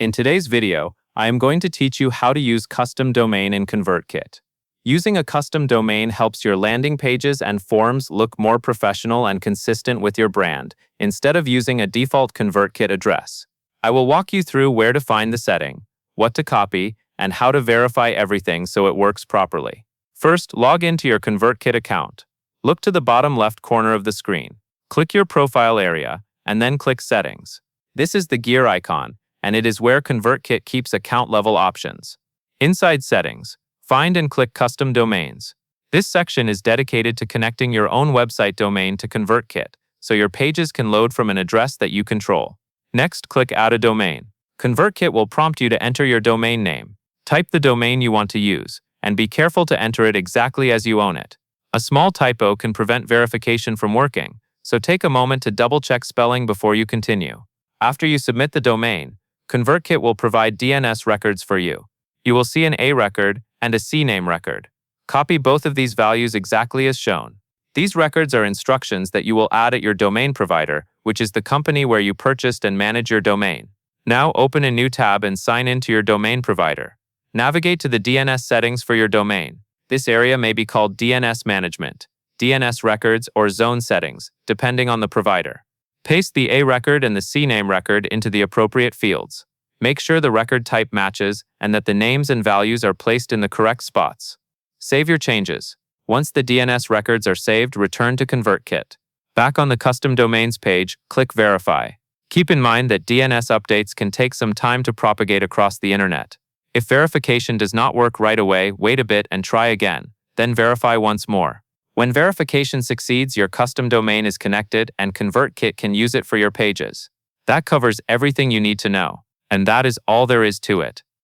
In today's video, I am going to teach you how to use custom domain in ConvertKit. Using a custom domain helps your landing pages and forms look more professional and consistent with your brand, instead of using a default ConvertKit address. I will walk you through where to find the setting, what to copy, and how to verify everything so it works properly. First, log into your ConvertKit account. Look to the bottom left corner of the screen. Click your profile area, and then click Settings. This is the gear icon, and it is where ConvertKit keeps account-level options. Inside Settings, find and click Custom Domains. This section is dedicated to connecting your own website domain to ConvertKit, so your pages can load from an address that you control. Next, click Add a Domain. ConvertKit will prompt you to enter your domain name. Type the domain you want to use, and be careful to enter it exactly as you own it. A small typo can prevent verification from working, so take a moment to double-check spelling before you continue. After you submit the domain, ConvertKit will provide DNS records for you. You will see an A record and a CNAME record. Copy both of these values exactly as shown. These records are instructions that you will add at your domain provider, which is the company where you purchased and manage your domain. Now open a new tab and sign in to your domain provider. Navigate to the DNS settings for your domain. This area may be called DNS Management, DNS Records, or Zone Settings, depending on the provider. Paste the A record and the CNAME record into the appropriate fields. Make sure the record type matches and that the names and values are placed in the correct spots. Save your changes. Once the DNS records are saved, return to ConvertKit. Back on the Custom Domains page, click Verify. Keep in mind that DNS updates can take some time to propagate across the internet. If verification does not work right away, wait a bit and try again, then verify once more. When verification succeeds, your custom domain is connected and ConvertKit can use it for your pages. That covers everything you need to know, and that is all there is to it.